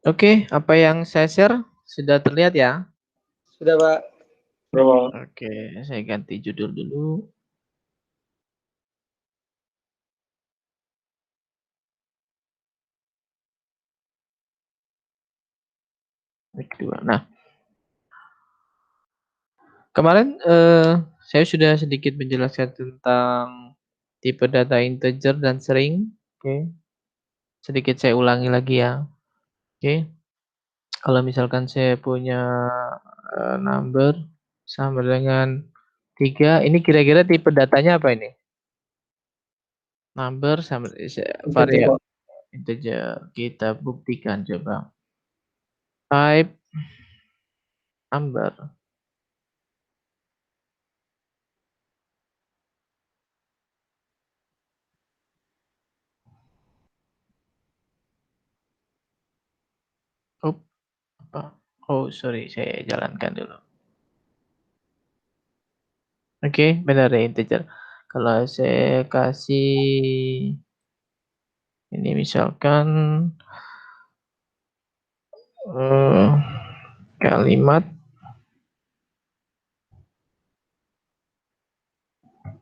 Oke, apa yang saya share sudah terlihat ya? Sudah, Pak. Berapa? Oke, saya ganti judul dulu. Kedua. Nah, kemarin saya sudah sedikit menjelaskan tentang tipe data integer dan string. Oke, sedikit saya ulangi lagi ya. Oke, kalau misalkan saya punya number sama dengan 3, ini kira-kira tipe datanya apa ini? Number sama Integer, variabel Pak. integer. Kita buktikan coba. Type number. Oh, oh sorry, saya jalankan dulu. Oke, benar ya integer. Kalau saya kasih ini misalkan eh, kalimat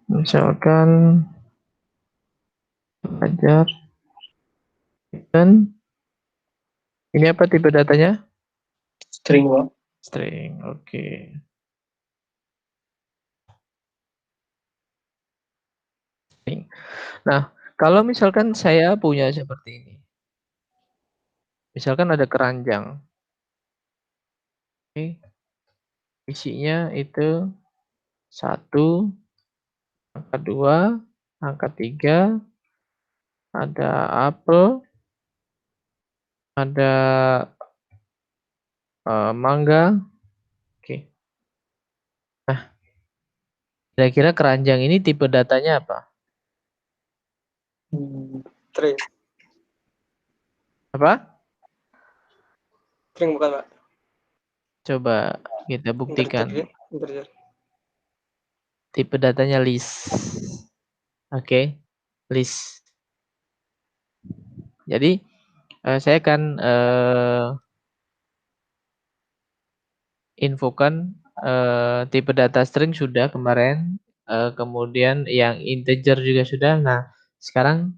misalkan belajar dan ini apa tipe datanya? String, Pak. String. Oke. String. Nah, kalau misalkan saya punya seperti ini. Misalkan ada keranjang. Oke. Isinya itu 1, angka 2, angka 3, ada apel, ada mangga. Oke. Nah, kira-kira keranjang ini tipe datanya apa? String. Apa? String bukan, Pak. Coba kita Integer, buktikan. ya. Integer. Tipe datanya list. Oke, list. Jadi saya akan infokan tipe data string sudah kemarin, kemudian yang integer juga sudah. Nah, sekarang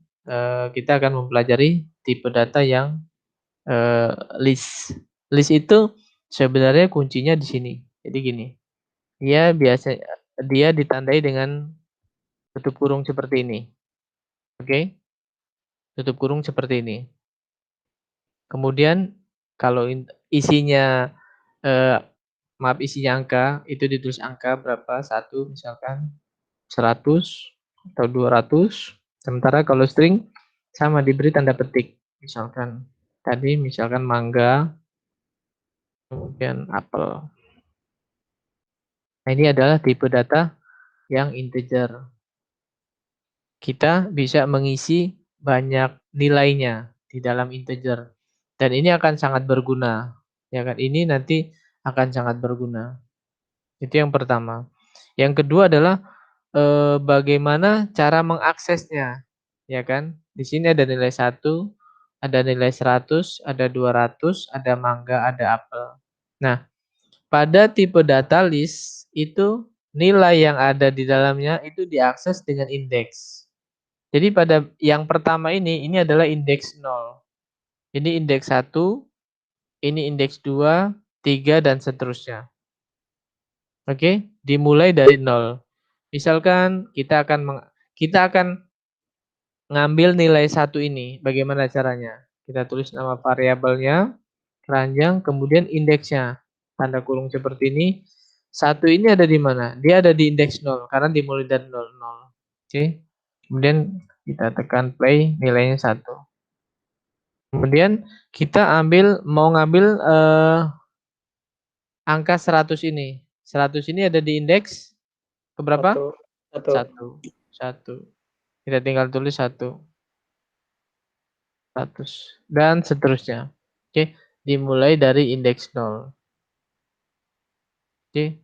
kita akan mempelajari tipe data yang list. List itu sebenarnya kuncinya di sini. Jadi gini, dia ditandai dengan tutup kurung seperti ini. Oke, tutup kurung seperti ini. Kemudian kalau isinya eh, maaf isinya angka, itu ditulis angka berapa? 1 misalkan 100 atau 200. Sementara kalau string sama diberi tanda petik. Misalkan tadi misalkan mangga, kemudian apel. Nah, ini adalah tipe data yang integer. Kita bisa mengisi banyak nilainya di dalam integer. Dan ini akan sangat berguna. Ya kan? Ini nanti akan sangat berguna. Itu yang pertama. Yang kedua adalah bagaimana cara mengaksesnya. Ya kan? Di sini ada nilai 1, ada nilai 100, ada 200, ada mangga, ada apel. Nah, pada tipe data list itu nilai yang ada di dalamnya itu diakses dengan indeks. Jadi pada yang pertama ini adalah indeks 0. Ini indeks 1, ini indeks 2, 3 dan seterusnya. Oke, dimulai dari 0. Misalkan kita akan ngambil nilai 1 ini. Bagaimana caranya? Kita tulis nama variabelnya, keranjang, kemudian indeksnya. Tanda kurung seperti ini. 1 ini ada di mana? Dia ada di indeks 0 karena dimulai dari 0, 0. Oke. Kemudian kita tekan play, nilainya 1. Kemudian kita mau ngambil angka 100 ini. 100 ini ada di indeks keberapa? 1. 1. 1. 1. Kita tinggal tulis 1. 100 dan seterusnya. Oke, dimulai dari indeks 0. Oke.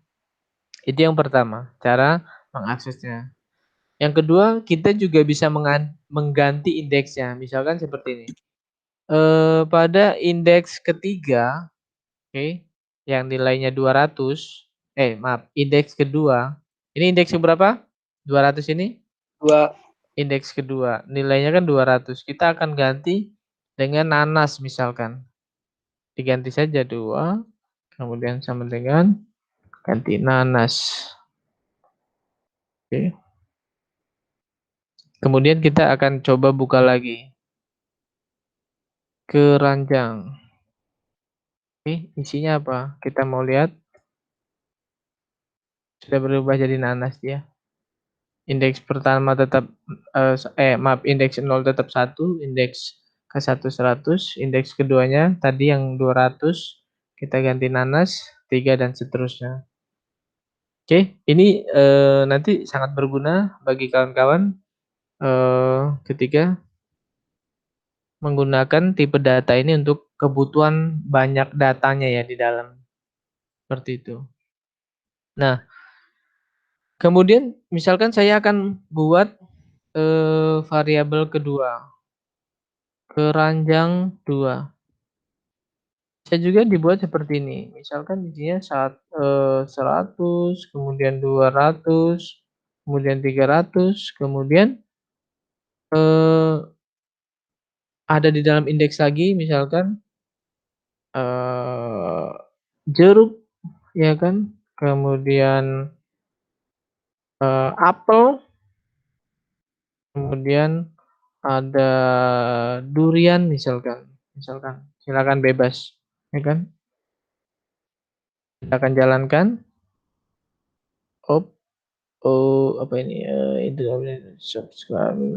Itu yang pertama, cara mengaksesnya. Yang kedua, kita juga bisa mengganti indeksnya. Misalkan seperti ini. pada indeks ketiga, oke, yang nilainya 200, maaf, indeks kedua. Ini indeks berapa? 200 ini? 2. Indeks kedua, nilainya kan 200. Kita akan ganti dengan nanas misalkan. Diganti saja 2, kemudian sama dengan ganti nanas. Oke. Kemudian kita akan coba buka lagi. Keranjang. Oke, isinya apa? Kita mau lihat. Sudah berubah jadi nanas dia. Indeks pertama tetap, maaf, indeks 0 tetap 1, indeks ke-1 100, indeks keduanya tadi yang 200, kita ganti nanas, 3 dan seterusnya. Oke, ini nanti sangat berguna bagi kawan-kawan ketika menggunakan tipe data ini untuk kebutuhan banyak datanya ya di dalam. Seperti itu. Nah, kemudian misalkan saya akan buat variabel kedua, keranjang 2. Bisa juga dibuat seperti ini. Misalkan isinya 100, kemudian 200, kemudian 300, kemudian ada di dalam indeks lagi misalkan eee, jeruk, ya kan, kemudian apel, kemudian ada durian misalkan, silakan bebas, ya kan. Kita akan jalankan, apa ini, itu subscribe ini,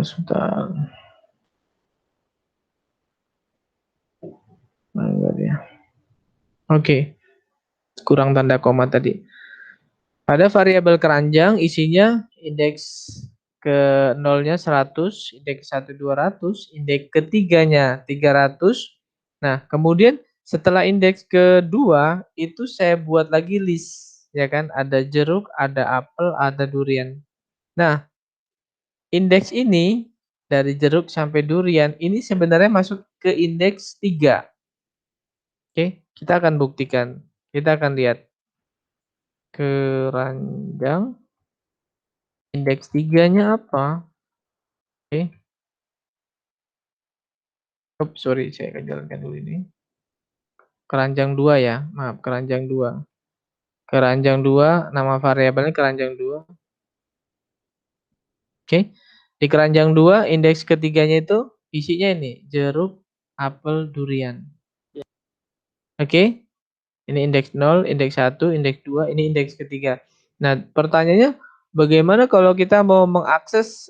sebentar, enggak dia. Oke, kurang tanda koma tadi. Pada variabel keranjang isinya indeks ke nolnya 100, indeks 1 200, indeks ketiganya 300. Nah, kemudian setelah indeks kedua itu saya buat lagi list, ya kan? Ada jeruk, ada apel, ada durian. Nah, indeks ini dari jeruk sampai durian ini sebenarnya masuk ke indeks 3. Oke, kita akan buktikan. Kita akan lihat keranjang indeks 3-nya apa? Oke. Sorry, saya akan jalankan dulu ini. Keranjang 2 ya, maaf, keranjang 2. Keranjang 2, nama variabelnya keranjang 2. Oke. Di keranjang 2, indeks ketiganya itu isinya ini, jeruk, apel, durian. Oke. Ini indeks 0, indeks 1, indeks 2, ini indeks ketiga. Nah, pertanyaannya bagaimana kalau kita mau mengakses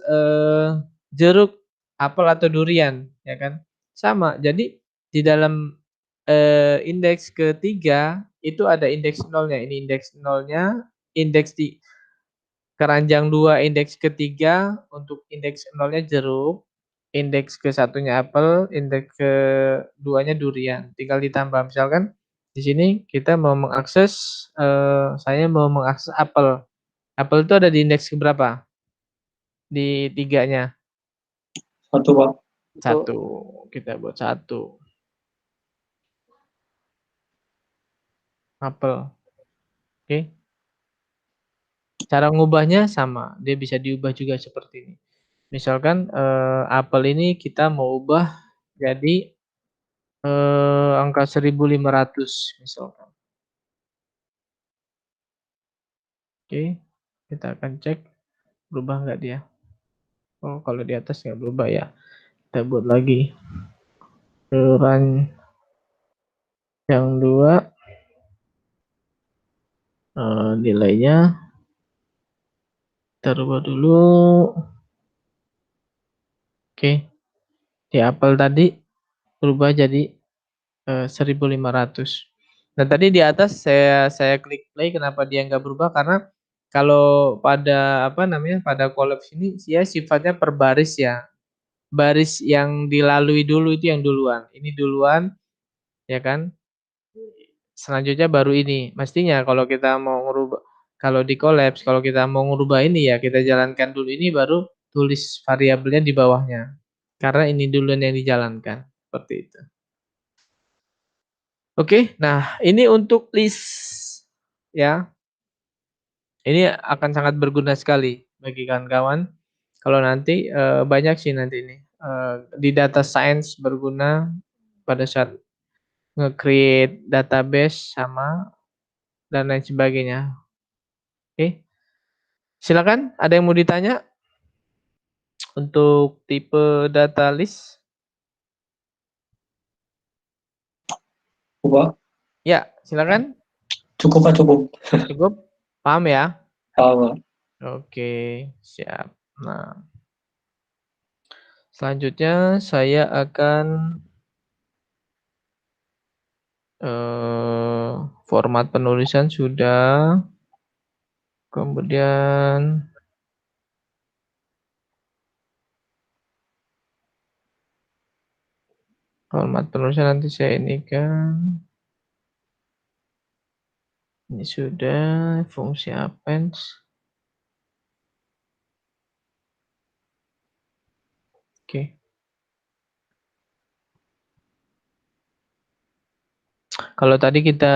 jeruk, apel atau durian, ya kan? Sama. Jadi di dalam indeks ketiga itu ada indeks 0-nya. Ini indeks 0-nya, indeks di keranjang 2 indeks ketiga, untuk indeks 0-nya jeruk, indeks ke-1-nya apel, indeks ke-2-nya durian. Tinggal ditambah. Misalkan di sini kita mau mengakses, saya mau mengakses apel. Apel itu ada di indeks ke berapa? Di tiganya? 1, Pak. 1. Kita buat 1. Apel. Oke. Cara ngubahnya sama, dia bisa diubah juga seperti ini. Misalkan, apel ini kita mau ubah jadi, angka 1.500 misalkan. Oke, kita akan cek berubah nggak dia. Oh, kalau di atas nggak berubah ya. Kita buat lagi. Keranjang 2, nilainya kita rubah dulu. Oke, di apel tadi berubah jadi 1.500. Nah, tadi di atas saya klik play, kenapa dia nggak berubah, karena kalau pada apa namanya, pada collapse ini dia sifatnya per baris ya. Baris yang dilalui dulu itu yang duluan. Ini duluan, ya kan? Selanjutnya baru ini. Mestinya kalau kita mau ngerubah Kalau di collapse, kalau kita mau ngubah ini ya kita jalankan dulu ini baru tulis variabelnya di bawahnya. Karena ini dulu yang dijalankan. Seperti itu. Oke, nah ini untuk list ya. Ini akan sangat berguna sekali bagi kawan-kawan. Kalau nanti banyak sih nanti ini di data science berguna pada saat nge-create database sama dan lain sebagainya. Oke, silakan. Ada yang mau ditanya untuk tipe data list? Pak. Ya, silakan. Cukup Pak, cukup. Cukup, paham ya? Pak. Oke, siap. Nah, selanjutnya saya akan format penulisan sudah, kemudian format penulisan nanti saya ini kan, ini sudah fungsi append. Oke. Kalau tadi kita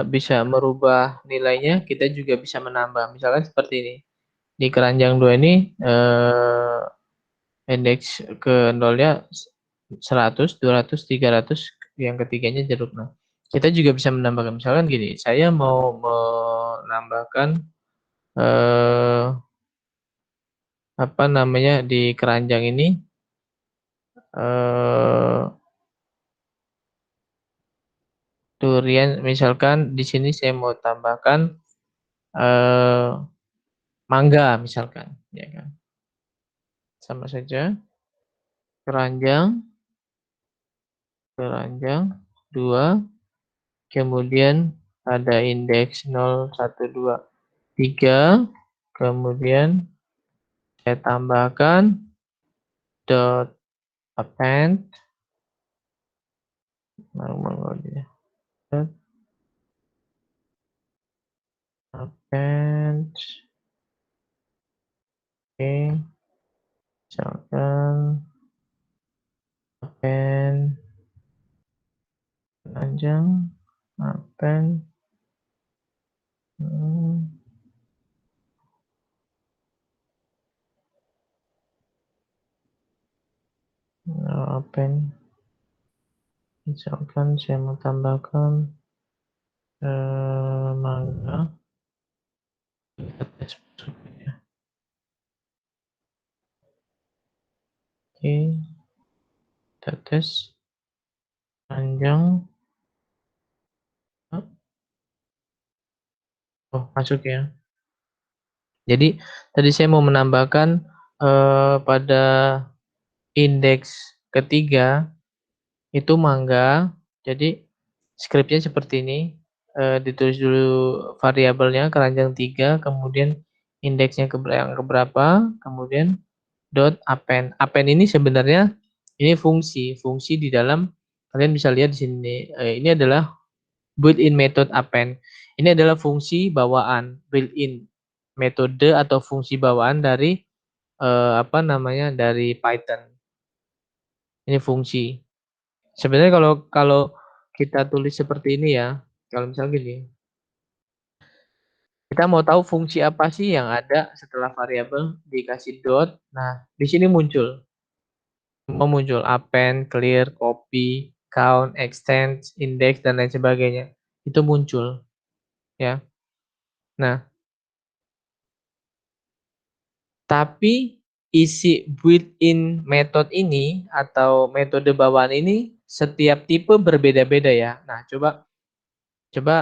bisa merubah nilainya, kita juga bisa menambah. Misalkan seperti ini. Di keranjang 2 ini indeks ke nolnya 100, 200, 300, yang ketiganya jeruk. Nah, kita juga bisa menambahkan. Misalkan gini, saya mau menambahkan apa namanya di keranjang ini durian, misalkan di sini saya mau tambahkan mangga misalkan, ya kan? Sama saja keranjang 2, kemudian ada indeks 0, 1, 2, 3, kemudian saya tambahkan dot append, dot append, oke, misalkan append keranjang, append, append, misalkan saya mau tambahkan mangga. Oke, tetes panjang. Oh, masuk ya. Jadi tadi saya mau menambahkan pada indeks ketiga itu mangga. Jadi skripnya seperti ini. Ditulis dulu variabelnya keranjang 3, kemudian indeksnya yang keberapa, kemudian dot append. Append ini sebenarnya ini fungsi di dalam, kalian bisa lihat di sini. Ini adalah built-in method append. Ini adalah fungsi bawaan, built-in metode atau fungsi bawaan dari apa namanya, dari Python. Ini fungsi. Sebenarnya kalau kalau kita tulis seperti ini ya, kalau misalnya gini, kita mau tahu fungsi apa sih yang ada setelah variabel dikasih dot. Nah, di sini muncul. Muncul append, clear, copy, count, extend, index, dan lain sebagainya. Itu muncul. Ya. Nah, tapi isi built-in method ini atau metode bawaan ini setiap tipe berbeda-beda ya. Nah, coba coba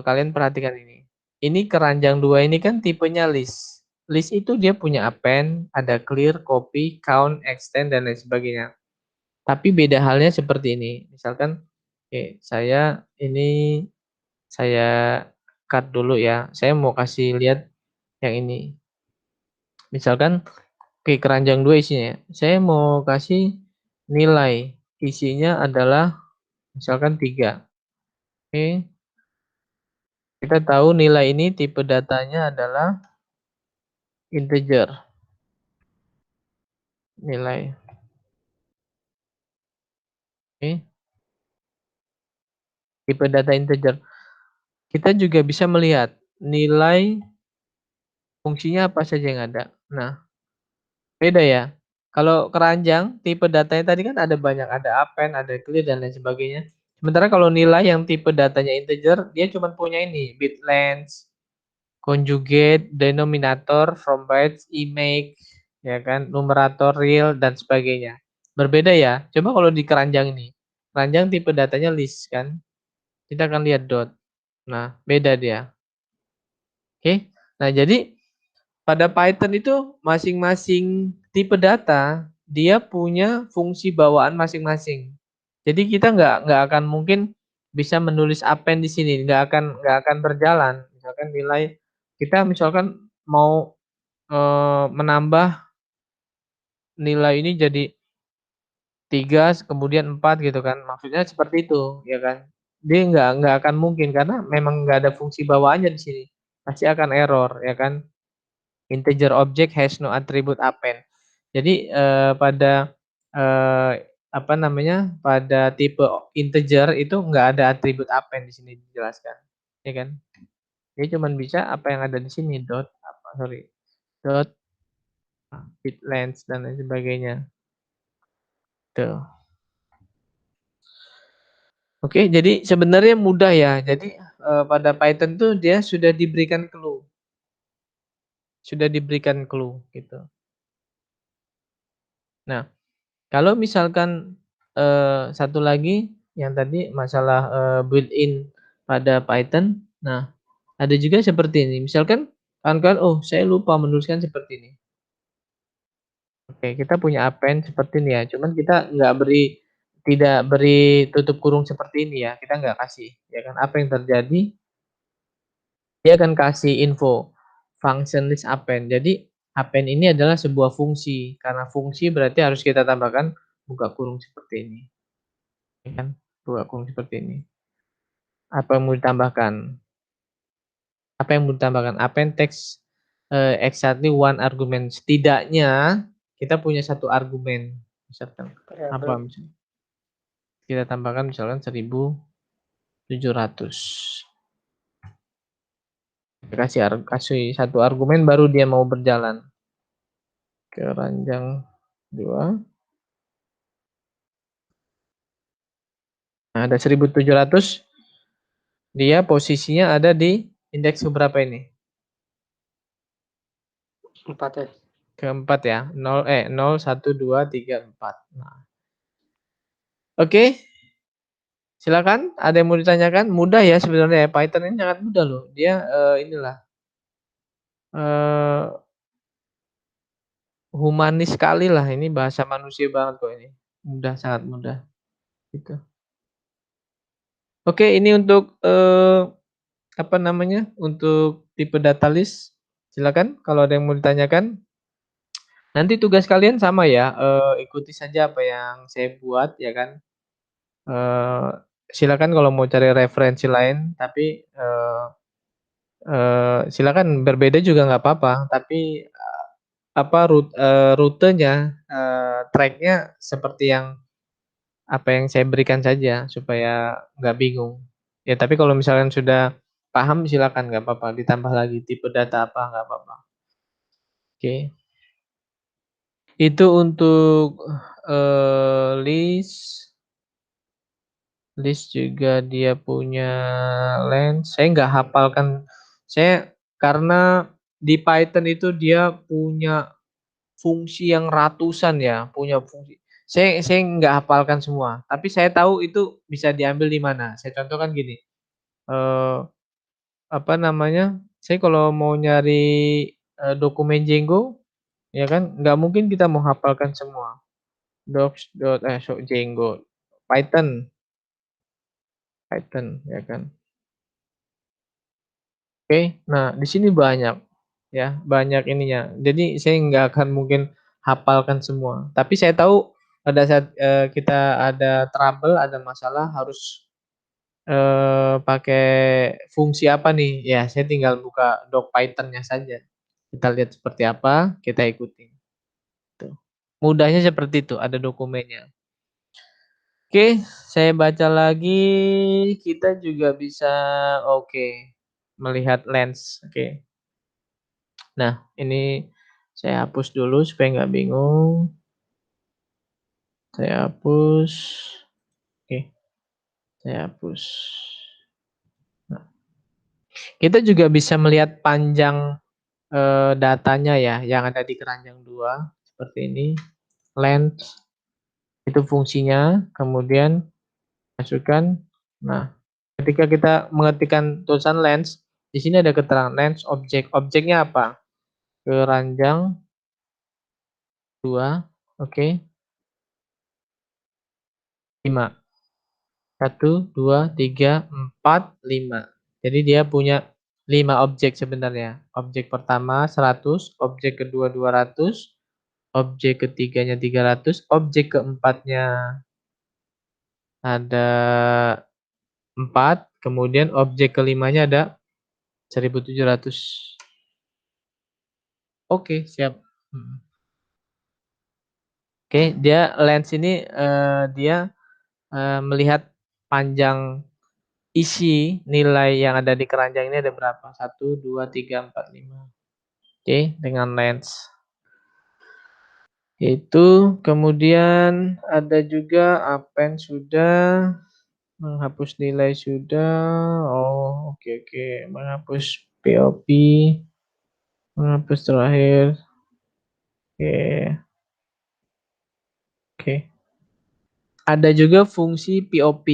kalian perhatikan ini. Ini keranjang 2 ini kan tipenya list. List itu dia punya append, ada clear, copy, count, extend, dan lain sebagainya. Tapi beda halnya seperti ini. Misalkan, oke, saya cut dulu ya. Saya mau kasih lihat yang ini. Misalkan, oke, keranjang 2 isinya. Saya mau kasih nilai. Isinya adalah misalkan 3. Oke. Kita tahu nilai ini tipe datanya adalah integer. Nilai. Oke. Tipe data integer. Kita juga bisa melihat nilai fungsinya apa saja yang ada. Nah, beda ya. Kalau keranjang, tipe datanya tadi kan ada banyak, ada append, ada clear dan lain sebagainya. Sementara kalau nilai yang tipe datanya integer, dia cuma punya ini, bit length, conjugate, denominator, from bytes, image, ya kan, numerator, real dan sebagainya. Berbeda ya. Coba kalau di keranjang ini. Keranjang tipe datanya list kan. Kita akan lihat dot. Nah, beda dia. Oke. Nah, jadi pada Python itu masing-masing tipe data dia punya fungsi bawaan masing-masing. Jadi kita nggak akan mungkin bisa menulis append di sini, nggak akan berjalan. Misalkan nilai kita misalkan mau menambah nilai ini jadi 3 kemudian 4 gitu kan. Maksudnya seperti itu, ya kan. Dia nggak akan mungkin karena memang nggak ada fungsi bawaannya di sini. Pasti akan error, ya kan. Integer object has no attribute append. Jadi pada apa namanya? Pada tipe integer itu nggak ada atribut append di sini dijelaskan, ya kan? Dia cuma bisa apa yang ada di sini dot apa sorry dot bit length dan lain sebagainya. Tuh. Oke, jadi sebenarnya mudah ya. Jadi pada Python tuh dia sudah diberikan clue, gitu. Nah, kalau misalkan satu lagi yang tadi masalah built-in pada Python. Nah, ada juga seperti ini. Misalkan kawan-kawan, oh saya lupa menuliskan seperti ini. Oke, kita punya append seperti ini ya. Cuman kita tidak beri tutup kurung seperti ini ya. Kita nggak kasih, ya kan? Apa yang terjadi? Dia akan kasih info function list append. Jadi append ini adalah sebuah fungsi. Karena fungsi berarti harus kita tambahkan buka kurung seperti ini. Ya kan? Buka kurung seperti ini. Apa yang mau ditambahkan? Append text exactly one argument. Setidaknya kita punya satu argumen. Misalkan apa misalnya? Kita tambahkan misalkan 1700. Kasih satu argumen baru dia mau berjalan. Keranjang 2. Nah, ada 1700. Dia posisinya ada di indeks berapa ini? 4 ya. Keempat ya. 0 1 2 3 4. Nah. Oke. Silakan, ada yang mau ditanyakan? Mudah ya sebenarnya ya. Python ini sangat mudah loh. Dia inilah humanis sekali lah, ini bahasa manusia banget kok ini. Mudah, sangat mudah. Gitu. Oke, ini untuk apa namanya? Untuk tipe data list. Silakan kalau ada yang mau ditanyakan. Nanti tugas kalian sama ya, ikuti saja apa yang saya buat ya kan. Eh, silakan kalau mau cari referensi lain, tapi silakan berbeda juga nggak apa-apa, tapi apa rutenya, track-nya seperti yang apa yang saya berikan saja supaya nggak bingung. Ya tapi kalau misalkan sudah paham silakan nggak apa-apa, ditambah lagi tipe data apa nggak apa-apa. Oke. Itu untuk list. List juga dia punya length. Saya nggak hafalkan. Saya karena di Python itu dia punya fungsi yang ratusan ya, punya fungsi. Saya nggak hafalkan semua, tapi saya tahu itu bisa diambil di mana. Saya contohkan gini, eh, apa namanya? Saya kalau mau nyari dokumen Django, ya kan, nggak mungkin kita mau hafalkan semua. Django, Python, ya kan. Oke, nah di sini banyak ya, banyak ininya. Jadi saya nggak akan mungkin hafalkan semua. Tapi saya tahu pada saat kita ada trouble, ada masalah harus pakai fungsi apa nih? Ya, saya tinggal buka doc Python-nya saja. Kita lihat seperti apa, kita ikuti. Tuh. Mudahnya seperti itu, ada dokumennya. Oke, saya baca lagi. Kita juga bisa, melihat lens. Oke. Nah, ini saya hapus dulu supaya nggak bingung. Saya hapus. Oke, saya hapus. Nah, kita juga bisa melihat panjang datanya ya, yang ada di keranjang 2 seperti ini. Lens itu fungsinya, kemudian masukkan. Nah, ketika kita mengetikkan tulisan lens, di sini ada keterangan lens objek. Objeknya apa? Keranjang 2, oke, 5. 1, 2, 3, 4, 5. Jadi dia punya 5 objek sebenarnya. Objek pertama 100, objek kedua 200, objek ketiganya 300, objek keempatnya ada 4, kemudian objek kelimanya ada 1700. Oke, siap. Oke, dia lens ini dia melihat panjang isi nilai yang ada di keranjang ini ada berapa? 1, 2, 3, 4, 5. Oke, dengan lens. Itu kemudian ada juga append sudah, menghapus nilai sudah. Oh, oke. Menghapus POP, menghapus terakhir. Oke. Ada juga fungsi POP.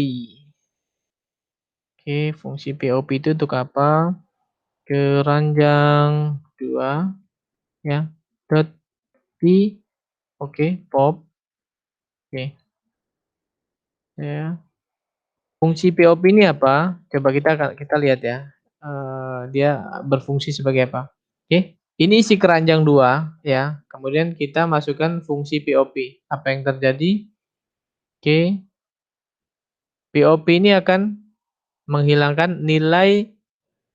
Oke, fungsi POP itu untuk apa? Keranjang 2 ya. Dot P, oke, pop. Oke. Ya. Fungsi POP ini apa? Coba kita lihat ya. Dia berfungsi sebagai apa? Oke. Ini isi keranjang 2 ya. Kemudian kita masukkan fungsi POP. Apa yang terjadi? Oke. POP ini akan menghilangkan nilai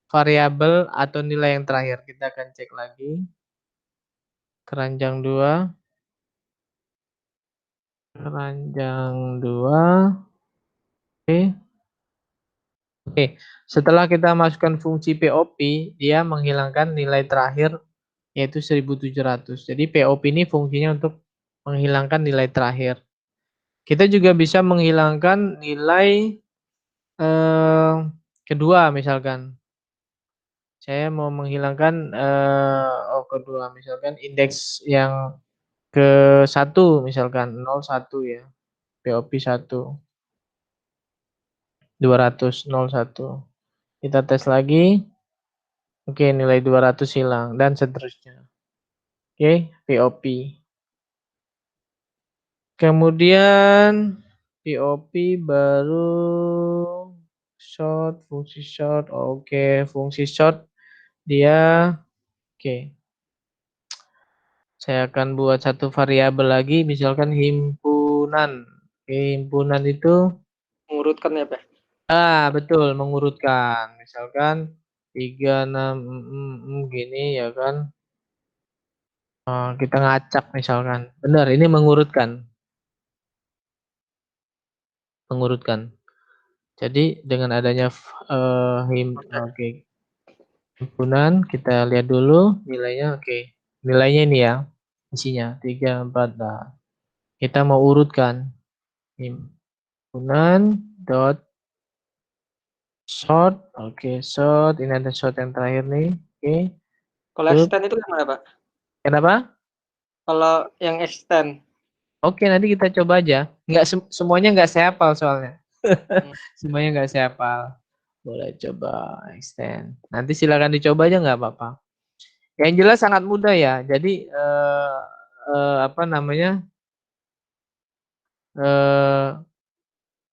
variabel atau nilai yang terakhir. Kita akan cek lagi. Keranjang 2. Keranjang 2. Oke. Oke, setelah kita masukkan fungsi POP, dia menghilangkan nilai terakhir yaitu 1700. Jadi POP ini fungsinya untuk menghilangkan nilai terakhir. Kita juga bisa menghilangkan nilai kedua misalkan. Saya mau menghilangkan kedua misalkan indeks yang ke 1 misalkan 01 ya. POP 1. 200 01. Kita tes lagi. Oke, nilai 200 hilang dan seterusnya. Oke, POP. Kemudian POP baru fungsi short. Oke, fungsi short dia oke. Saya akan buat satu variabel lagi misalkan himpunan. Oke, himpunan itu Mengurutkan ya, Pak? betul mengurutkan. Misalkan 3, 6, gini ya kan. Kita ngacak misalkan. Benar, ini mengurutkan. Mengurutkan. Jadi dengan adanya himpunan kita lihat dulu nilainya. Oke. Nilainya ini ya. Isinya 3, 4. Nah, kita mau urutkan. Himpunan dot sort. Oke, sort. Ini ada sort yang terakhir nih. Oke. Kalau extend itu gimana, Pak? Kenapa? Kalau yang extend. Oke, nanti kita coba aja. Semuanya nggak saya hafal soalnya. Semuanya nggak saya hafal. Boleh coba extend. Nanti silakan dicoba aja nggak apa-apa. Yang jelas sangat mudah ya. Jadi apa namanya?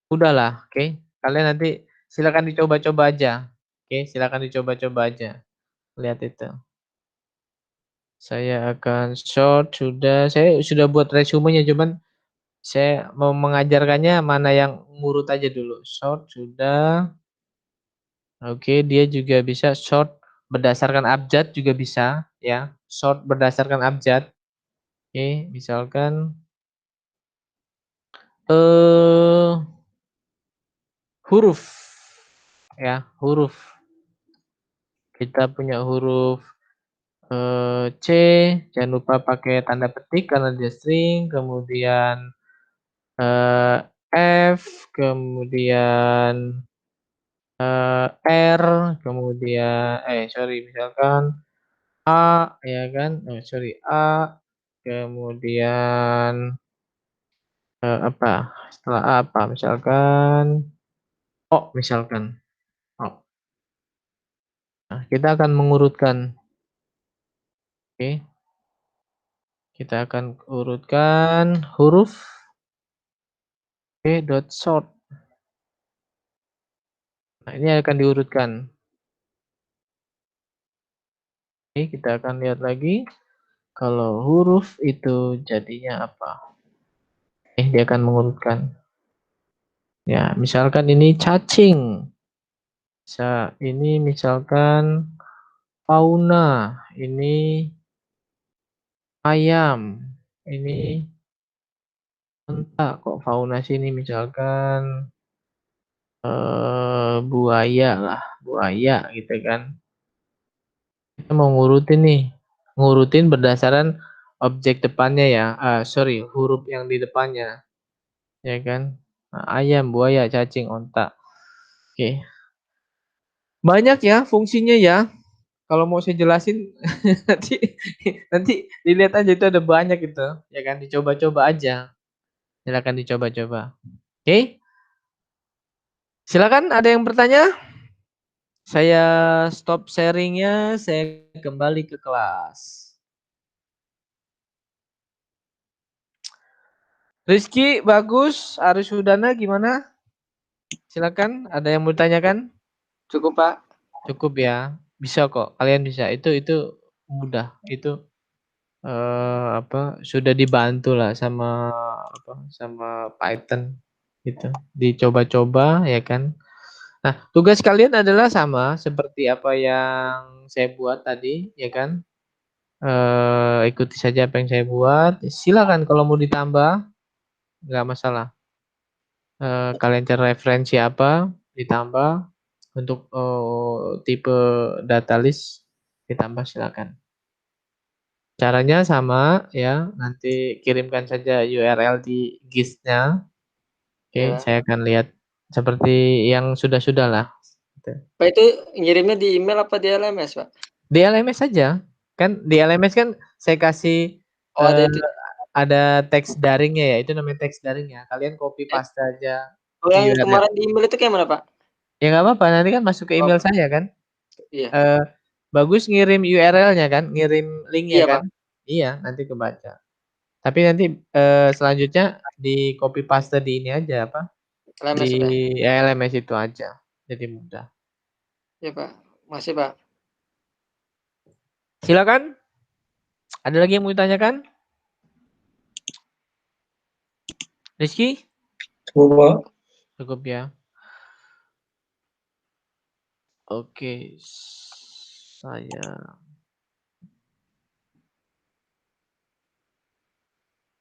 Udahlah, oke. Kalian nanti silakan dicoba-coba aja. Oke, silakan dicoba-coba aja. Lihat itu. Saya akan short sudah. Saya sudah buat resumenya cuman Saya mau mengajarkannya mana yang ngurut aja dulu. Short sudah. Oke, dia juga bisa short berdasarkan abjad juga bisa ya. Short berdasarkan abjad. Oke, misalkan eh huruf ya, huruf. Kita punya huruf C, jangan lupa pakai tanda petik karena dia string, kemudian eh, F, kemudian R, kemudian sorry misalkan A ya kan, sorry A, kemudian apa? Setelah A apa? Misalkan O misalkan. O. Nah, kita akan mengurutkan. Oke. Kita akan urutkan huruf dot short. Nah, ini akan diurutkan. Oke, kita akan lihat lagi. Kalau huruf itu jadinya apa? Dia akan mengurutkan. Ya, misalkan ini cacing. Ini misalkan fauna. Ini ayam. Ini entah kok fauna sini misalkan buaya lah, buaya gitu kan. Kita mau ngurutin nih, ngurutin berdasarkan objek depannya ya. Sorry, huruf yang di depannya, ya kan. Nah, ayam, buaya, cacing, onta. Oke, banyak ya fungsinya ya. Kalau mau saya jelasin nanti nanti dilihat aja itu ada banyak itu, ya kan. Dicoba-coba aja. Silakan dicoba-coba. Oke, silakan ada yang bertanya. Saya stop sharingnya, saya kembali ke kelas. Rizky, bagus. Aris Udana gimana? Silakan, ada yang mau ditanyakan? Cukup, Pak. Cukup ya. Bisa kok, kalian bisa. Itu mudah. Itu sudah dibantu lah sama sama Python gitu. Dicoba-coba ya kan. Nah, tugas kalian adalah sama seperti apa yang saya buat tadi, ya kan? Ikuti saja apa yang saya buat. Silakan kalau mau ditambah, nggak masalah. Kalian cari referensi apa, ditambah untuk tipe data list, ditambah silakan. Caranya sama ya, nanti kirimkan saja URL di GIS-nya. Oke, Ya. saya akan lihat seperti yang sudah-sudah lah. Gitu. Pak itu ngirimnya di email apa di LMS, Pak? Di LMS saja. Kan di LMS kan saya kasih Oh, ada itu. ada teks daringnya ya, itu namanya teks daringnya. Kalian copy paste aja Kalau yang URL. kemarin di email itu kayak mana, Pak? Ya nggak apa-apa, nanti kan masuk ke email Oh, saya kan. iya. Eh, Bagus ngirim URL-nya kan, ngirim linknya Iya, kan. Pak. Iya, nanti kebaca. Tapi nanti selanjutnya di copy paste di ini aja apa? Di LMS udah. LMS itu aja. Jadi mudah. Iya, Pak. Masih, Pak. Silakan. Ada lagi yang mau ditanyakan? Rizky? Cukup, Pak. Cukup ya. Oke. Saya